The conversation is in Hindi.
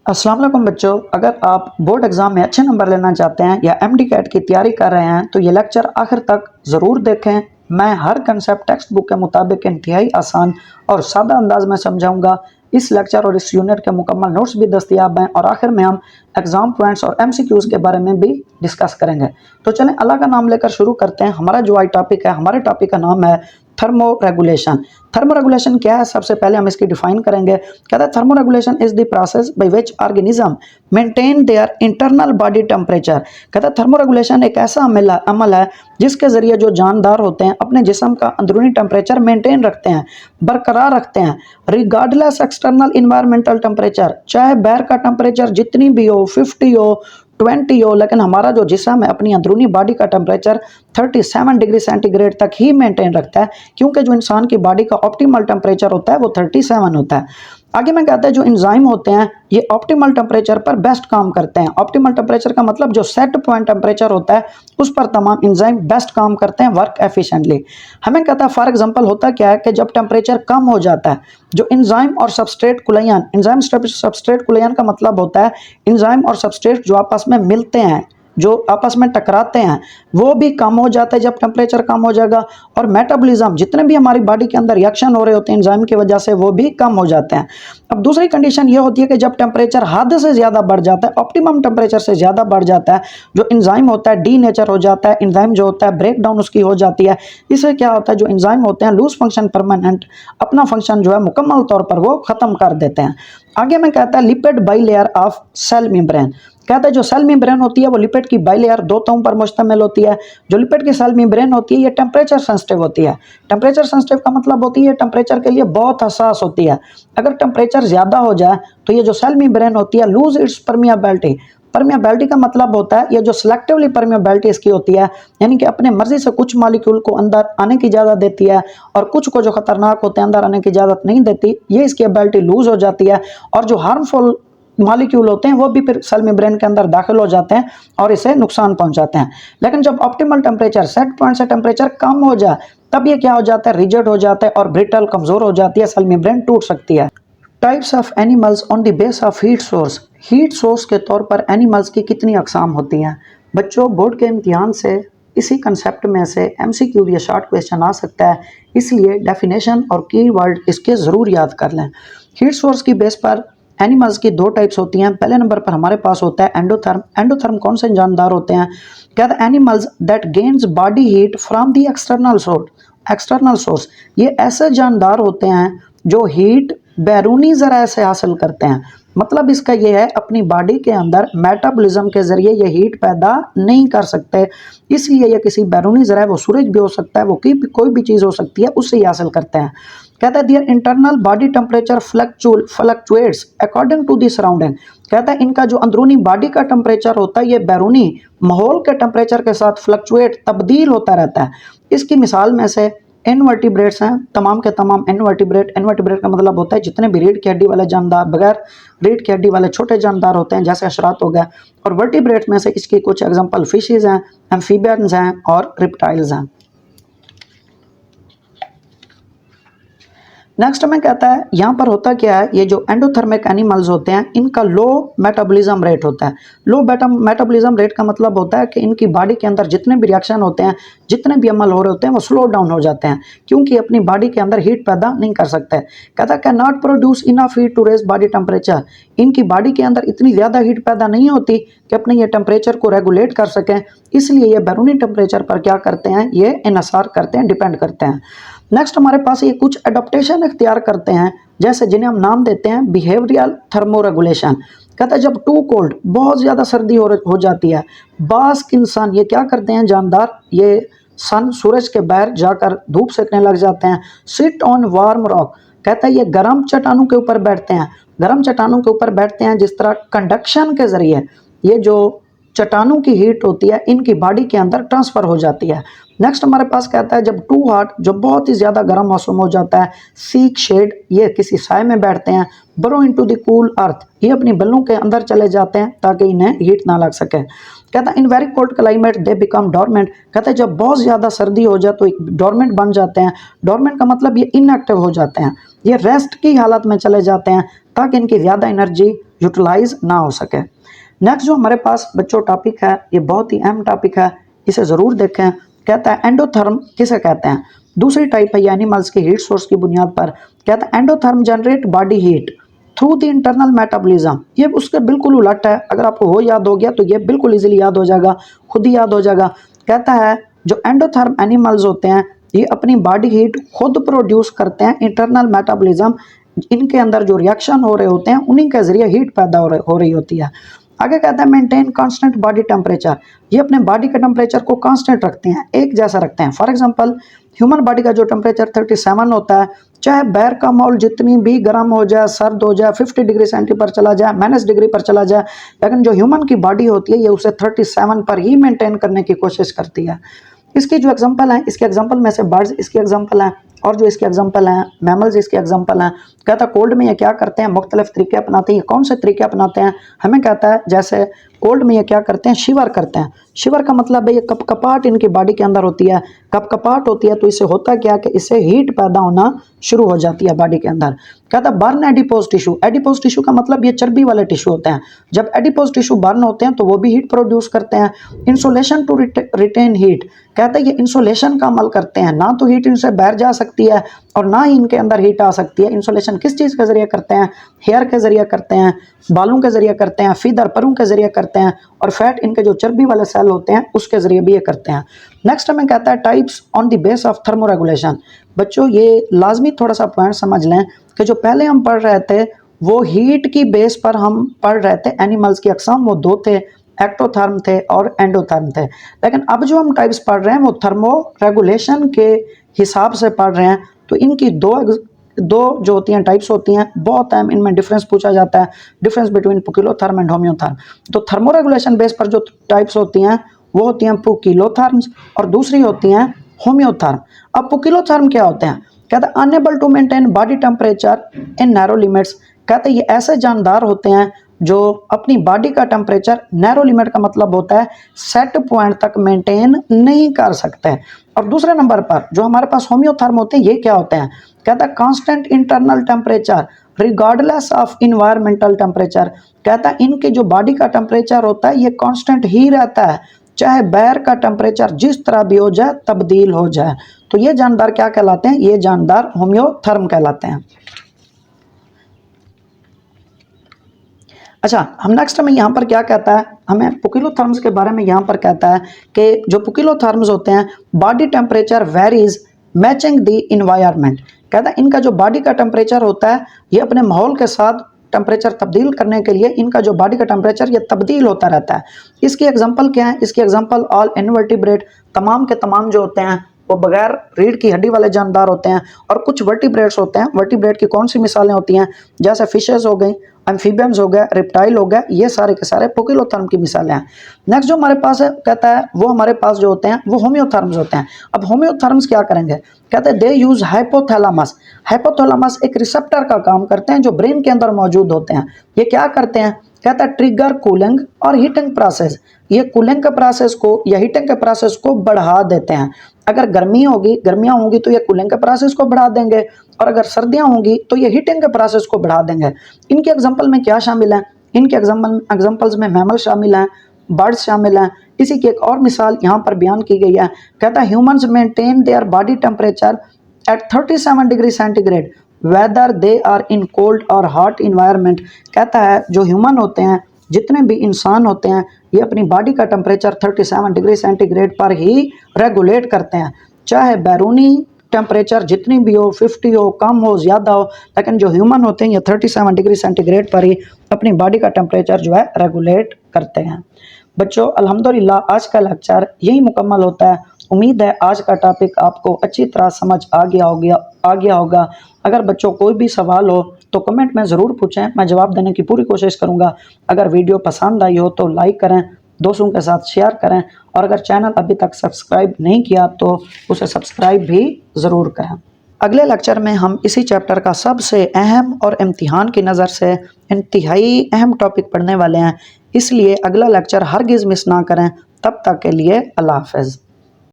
अस्सलाम वालेकुम बच्चों, अगर आप बोर्ड एग्ज़ाम में अच्छे नंबर लेना चाहते हैं या एमडी कैट की तैयारी कर रहे हैं तो ये लेक्चर आखिर तक ज़रूर देखें। मैं हर कंसेप्ट टेक्स्ट बुक के मुताबिक इंतहाई आसान और सादा अंदाज में समझाऊंगा। इस लेक्चर और इस यूनिट के मुकम्मल नोट्स भी दस्तियाब हैं और आखिर में हम एग्ज़ाम पॉइंट्स और एमसीक्यूज़ के बारे में भी डिस्कस करेंगे। तो चलें अल्लाह का नाम लेकर शुरू करते हैं। हमारा जो आज टॉपिक है, हमारे टॉपिक का नाम है थर्मो रेगुलेशन। थर्मो रेगुलेशन क्या है, सबसे पहले हम इसकी डिफाइन करेंगे। कहता है thermo regulation is the process by which organism maintain their internal body temperature. कहता है थर्मो रेगुलेशन एक ऐसा अमल है जिसके जरिए जो जानदार होते हैं अपने जिस्म का अंदरूनी टेम्परेचर मेंटेन रखते हैं, बरकरार रखते हैं, रिगार्डलेस एक्सटर्नल इन्वायरमेंटल टेम्परेचर। चाहे बाहर का टेम्परेचर जितनी भी हो, 50 हो, 20 हो, लेकिन हमारा जो जिस्म है अपनी अंदरूनी बॉडी का टेम्परेचर 37 डिग्री सेंटीग्रेड तक ही मेंटेन रखता है, क्योंकि जो इंसान की बॉडी का ऑप्टिमल टेम्परेचर होता है वो 37 होता है। आगे मैं कहता है जो एंजाइम होते हैं ये ऑप्टिमल टेम्परेचर पर बेस्ट काम करते हैं। ऑप्टिमल टेम्परेचर का मतलब जो सेट पॉइंट टेम्परेचर होता है उस पर तमाम एंजाइम बेस्ट काम करते हैं, वर्क एफिशिएंटली। हमें कहता है फॉर एग्जांपल होता क्या है कि जब टेम्परेचर कम हो जाता है, जो एंजाइम और सबस्ट्रेट कुलयन, एंजाइम सबस्ट्रेट कुलयन का मतलब होता है एंजाइम और सबस्ट्रेट जो आपस में मिलते हैं, जो आपस में टकराते हैं, वो भी कम हो जाता है जब टेम्परेचर कम हो जाएगा। और मेटाबॉलिज्म, जितने भी हमारी बॉडी के अंदर रिएक्शन हो रहे होते हैं एंजाइम की वजह से, वो भी कम हो जाते हैं। अब दूसरी कंडीशन ये होती है कि जब टेम्परेचर हद से ज़्यादा बढ़ जाता है, ऑप्टिमम टेम्परेचर से ज़्यादा बढ़ जाता है, जो एंजाइम होता है डी नेचर हो जाता है, एंजाइम जो होता है ब्रेक डाउन उसकी हो जाती है। इससे क्या होता है, जो एंजाइम होते हैं लूज फंक्शन परमानेंट, अपना फंक्शन जो है मुकम्मल तौर पर वो ख़त्म कर देते हैं। आगे में कहता है lipid bilayer of cell membrane. कहता है जो सेल मेम्ब्रेन होती है वो लिपिड की बाइलेयर दो तहों पर मुश्तमिल होती है। जो लिपिड की सेल मेम्ब्रेन होती है ये टेम्परेचर सेंसिटिव होती है। टेम्परेचर सेंसिटिव का मतलब होती है टेम्परेचर के लिए बहुत हसास होती है। अगर टेम्परेचर ज़्यादा हो जाए तो ये जो सेल मेम्ब्रेन होती है लूज इट्स परमियाबिलिटी। परमियाबिलिटी का मतलब होता है ये जो सिलेक्टिवली परमियाबिलिटी इसकी होती है, यानी कि अपने मर्जी से कुछ मॉलिक्यूल को अंदर आने की इजाज़त देती है और कुछ को जो खतरनाक होते हैं अंदर आने की इजाज़त नहीं देती। ये इसकी एबिलिटी लूज हो जाती है और जो हार्मफुल मॉलिक्यूल होते हैं वो भी फिर सेल मेम्ब्रेन के अंदर दाखिल हो जाते हैं और इसे नुकसान पहुंचाते हैं। लेकिन जब ऑप्टिमल टेम्परेचर, सेट पॉइंट से टेम्परेचर कम हो जाए तब ये क्या हो जाता है, रिजिड हो जाता है और ब्रिटल, कमज़ोर हो जाती है, सेल मेम्ब्रेन टूट सकती है। Types of animals on the base of heat source. Heat source के तौर पर एनिमल्स की कितनी अकसाम होती हैं? बच्चों बोर्ड के इम्तिहान से इसी कंसेप्ट में से एमसीक्यू या शॉर्ट क्वेश्चन आ सकता है, इसलिए डेफिनेशन और की वर्ड इसके ज़रूर याद कर लें। हीट सोर्स की बेस पर एनिमल्स की दो टाइप्स होती हैं। पहले नंबर पर हमारे पास होता है एंडोथर्म। एंडोथर्म कौन से जानदार होते हैं? कहते हैं animals that gains body heat from the external source. External source ये ऐसे जानदार होते हैं जो हीट बैरूनी ज़राए से हासिल करते हैं। मतलब इसका ये है अपनी बॉडी के अंदर मेटाबॉलिज्म के ज़रिए ये हीट पैदा नहीं कर सकते, इसलिए ये किसी बैरूनी ज़राए, वो सूरज भी हो सकता है, वो कोई भी चीज़ हो सकती है, उससे ही हासिल करते हैं। कहता है their internal body temperature fluctuates according to the surrounding. कहता है इनका जो अंदरूनी बॉडी का टेम्परेचर होता है ये बैरूनी माहौल के टेम्परेचर के साथ फ्लक्चुएट, तब्दील होता रहता है। इसकी मिसाल में से इनवर्टिब्रेट्स हैं, तमाम के तमाम इनवर्टिब्रेट। इनवर्टिब्रेट का मतलब होता है जितने भी रीढ़ की हड्डी वाले जानदार, बगैर रीढ़ की हड्डी वाले छोटे जानदार होते हैं, जैसे अशरात हो गया। और वर्टिब्रेट में से इसकी कुछ एग्जांपल फिशेस हैं, एम्फीबियंस हैं और रिप्टाइल्स हैं। नेक्स्ट में कहता है यहाँ पर होता क्या है, ये जो एंडोथर्मिक एनिमल्स होते हैं इनका लो मेटाबॉलिज्म रेट होता है। लो मेटाबॉलिज्म रेट का मतलब होता है कि इनकी बॉडी के अंदर जितने भी रिएक्शन होते हैं, जितने भी अमल हो रहे होते हैं वो स्लो डाउन हो जाते हैं, क्योंकि अपनी बॉडी के अंदर हीट पैदा नहीं कर सकते। कहता है can not produce enough heat to raise body temperature. इनकी बॉडी के अंदर इतनी ज़्यादा हीट पैदा नहीं होती कि अपने ये टेम्परेचर को रेगुलेट कर सकें, इसलिए ये बैरूनी टेम्परेचर पर क्या करते हैं, ये इन्हिसार करते हैं, डिपेंड करते हैं। नेक्स्ट हमारे पास ये कुछ एडप्टेशन इख्तियार करते हैं, जैसे जिन्हें हम नाम देते हैं बिहेवियरल थर्मोरेगुलेशन। कहता है जब टू कोल्ड, बहुत ज़्यादा सर्दी हो जाती है, बास इंसान ये क्या करते हैं जानदार, ये सूरज के बाहर जाकर धूप सेकने लग जाते हैं। Sit on warm rock. कहता है ये गर्म चट्टानों के ऊपर बैठते हैं। गर्म चट्टानों के ऊपर बैठते हैं जिस तरह कंडक्शन के ज़रिए ये जो चट्टानों की हीट होती है इनकी बॉडी के अंदर ट्रांसफ़र हो जाती है। नेक्स्ट हमारे पास कहता है जब टू हॉट, जो बहुत ही ज़्यादा गर्म मौसम हो जाता है, सीक शेड, ये किसी साए में बैठते हैं, बरो इनटू द कूल अर्थ, ये अपनी बलों के अंदर चले जाते हैं ताकि इन्हें हीट ना लग सके। कहता है in very cold climate they become dormant, कहते हैं जब बहुत ज़्यादा सर्दी हो जाए तो एक डोरमेंट बन जाते हैं। डोरमेंट का मतलब ये इनएक्टिव हो जाते हैं, ये रेस्ट की हालत में चले जाते हैं ताकि इनकी ज़्यादा एनर्जी यूटिलाइज ना हो सके। नेक्स्ट जो हमारे पास बच्चों टॉपिक है, ये बहुत ही अहम टॉपिक है, इसे ज़रूर देखें। कहता है एंडोथर्म किसे कहते हैं, दूसरी टाइप है ये एनिमल्स की हीट सोर्स की बुनियाद पर। कहता है endotherm generate body heat through the internal metabolism, ये उसके बिल्कुल उलट है। अगर आपको वो याद हो गया तो ये बिल्कुल इजीली याद हो जाएगा, खुद ही याद हो जाएगा। कहता है जो एंडोथर्म एनिमल्स होते हैं ये अपनी बॉडी हीट खुद प्रोड्यूस करते हैं, इंटरनल मेटाबॉलिज्म, इनके अंदर जो रिएक्शन हो रहे होते हैं उन्हीं के जरिए हीट पैदा हो रही होती है। आगे कहता है मेंटेन कांस्टेंट बॉडी टेम्परेचर, ये अपने बॉडी के टेम्परेचर को कांस्टेंट रखते हैं, एक जैसा रखते हैं। फॉर एग्जांपल ह्यूमन बॉडी का जो टेम्परेचर 37 होता है, चाहे बैर का माहौल जितनी भी गर्म हो जाए, सर्द हो जाए, 50 डिग्री सेंटी पर चला जाए, -डिग्री पर चला जाए, लेकिन जो ह्यूमन की बॉडी होती है ये उसे 37 पर ही मेंटेन करने की कोशिश करती है। इसकी जो एग्जांपल है, इसके एग्जांपल में से बर्ड्स इसके एग्जांपल हैं, और जो इसके एग्जांपल हैं मैमल्स इसके एग्जांपल हैं। कहता है कोल्ड में ये क्या करते हैं, मुख्तलिफ तरीके अपनाते हैं। ये कौन से तरीके अपनाते हैं, हमें कहता है जैसे कोल्ड में ये क्या करते हैं, शिवर करते हैं। शिवर का मतलब है ये कपकपाहट इनकी बॉडी के अंदर होती है, कपकपाहट होती है तो इससे होता क्या कि इससे हीट पैदा होना शुरू हो जाती है बॉडी के अंदर। कहता है burn adipose tissue, adipose tissue का मतलब ये चर्बी वाले टिश्यू होते हैं। जब एडिपोज टिश्यू बर्न होते हैं तो वो भी हीट प्रोड्यूस करते हैं। इंसुलेशन टू रिटेन हीट, कहते हैं ये इंसुलेशन का अमल करते हैं, ना तो हीट इनसे बाहर जा सकती है और ना ही इनके अंदर हीट आ सकती है। इंसुलेशन किस चीज़ के जरिए करते हैं, हेयर के जरिए करते हैं, बालों के जरिए करते हैं, फीदर परों के जरिए करते हैं, और फैट इनके जो चर्बी वाले सेल होते हैं उसके जरिए भी ये करते हैं। नेक्स्ट हमें कहता है types on the base of thermoregulation. बच्चों ये लाजमी थोड़ा सा पॉइंट समझ लें कि जो पहले हम पढ़ रहे थे वो हीट की बेस पर हम पढ़ रहे थे, एनिमल्स की अकसाम वो दो थे, एक्टोथर्म थे और एंडोथर्म थे। लेकिन अब जो हम टाइप्स पढ़ रहे हैं वो थर्मो रेगुलेशन के हिसाब से पढ़ रहे हैं। तो इनकी दो जो होती हैं टाइप्स होती हैं, बहुत टाइम इनमें डिफरेंस पूछा जाता है, डिफरेंस बिटवीन पुकिलोथर्म एंड होम्योथर्म। तो थर्मो रेगुलेशन बेस पर जो टाइप्स होती हैं वो होती हैं पुकिलोथर्म्स और दूसरी होती हैं होम्योथर्म। अब पुकिलोथर्म क्या होते हैं, कहते हैं unable to maintain body temperature in narrow limits. कहते हैं ये ऐसे जानदार होते हैं जो अपनी बॉडी का टेम्परेचर, नैरो लिमिट का मतलब होता है सेट पॉइंट तक मेंटेन नहीं कर सकते। और दूसरे नंबर पर जो हमारे पास होम्योथर्म होते हैं ये क्या होते हैं, कहता है constant internal temperature regardless of environmental temperature. कहता है इनके जो बॉडी का टेम्परेचर होता है ये कांस्टेंट ही रहता है, चाहे बाहर का टेम्परेचर जिस तरह भी हो जाए, तब्दील हो जाए। तो ये जानदार क्या कहलाते हैं, ये जानदार होम्योथर्म कहलाते हैं। अच्छा, हम नेक्स्ट में यहाँ पर क्या कहता है, हमें पुकिलोथर्म्स के बारे में यहाँ पर कहता है कि जो पुकिलोथर्म्स होते हैं body temperature varies matching the environment. कहता है इनका जो बॉडी का टेम्परेचर होता है ये अपने माहौल के साथ टेम्परेचर तब्दील करने के लिए इनका जो बॉडी का टेम्परेचर ये तब्दील होता रहता है। इसकी एग्जांपल क्या है, इसकी एग्जांपल ऑल इनवर्टिब्रेट, तमाम के तमाम जो होते हैं वो बगैर रीढ़ की हड्डी वाले जानदार होते हैं, और कुछ वर्टिब्रेट्स होते हैं। वर्टिब्रेट की कौन सी मिसालें होती हैं, जैसे फिशेस हो गई, एम्फीबियंस हो गया, रिप्टाइल हो गया, ये सारे के सारे पुकिलोथर्म की मिसालें हैं। नेक्स्ट जो हमारे पास है कहता है वो हमारे पास जो होते हैं वो होम्योथर्म्स होते हैं। अब होम्योथर्म्स क्या करेंगे, कहते हैं दे यूज हाइपोथैलेमस। हाइपोथैलेमस एक रिसेप्टर का काम करते हैं जो ब्रेन के अंदर मौजूद होते हैं। ये क्या करते हैं, कहता है ट्रिगर कूलिंग और हीटिंग प्रोसेस। ये कूलिंग के प्रोसेस को या हीटिंग के प्रोसेस को बढ़ा देते हैं। अगर गर्मियाँ होंगी तो ये कूलिंग के प्रोसेस को बढ़ा देंगे, और अगर सर्दियाँ होंगी तो ये हीटिंग के प्रोसेस को बढ़ा देंगे। इनके एग्जाम्पल में क्या शामिल है, इनके एग्जाम्पल्स में मैमल शामिल हैं, बर्ड्स शामिल हैं। इसी की एक और मिसाल यहाँ पर बयान की गई है, कहता है humans maintain their body temperature at 37 degree centigrade whether they are in cold और हॉट इन्वायरमेंट। कहता है जो ह्यूमन होते हैं, जितने भी इंसान होते हैं, ये अपनी बॉडी का टेम्परेचर 37 डिग्री सेंटीग्रेड पर ही रेगुलेट करते हैं, चाहे बैरूनी टेम्परेचर जितनी भी हो, 50 हो, कम हो, ज़्यादा हो, लेकिन जो ह्यूमन होते हैं ये 37 डिग्री सेंटीग्रेड पर ही अपनी बॉडी का टेम्परेचर जो है रेगुलेट करते हैं। बच्चों अल्हम्दुलिल्लाह आज का लेक्चर यही मुकम्मल होता है। उम्मीद है आज का टॉपिक आपको अच्छी तरह समझ आ गया होगा। अगर बच्चों कोई भी सवाल हो तो कमेंट में ज़रूर पूछें, मैं जवाब देने की पूरी कोशिश करूँगा। अगर वीडियो पसंद आई हो तो लाइक करें, दोस्तों के साथ शेयर करें और अगर चैनल अभी तक सब्सक्राइब नहीं किया तो उसे सब्सक्राइब भी ज़रूर करें। अगले लेक्चर में हम इसी चैप्टर का सबसे अहम और इम्तिहान की नज़र से इंतहाई अहम टॉपिक पढ़ने वाले हैं, इसलिए अगला लेक्चर हरगिज़ मिस ना करें। तब तक के लिए अल्लाह हाफ़िज़।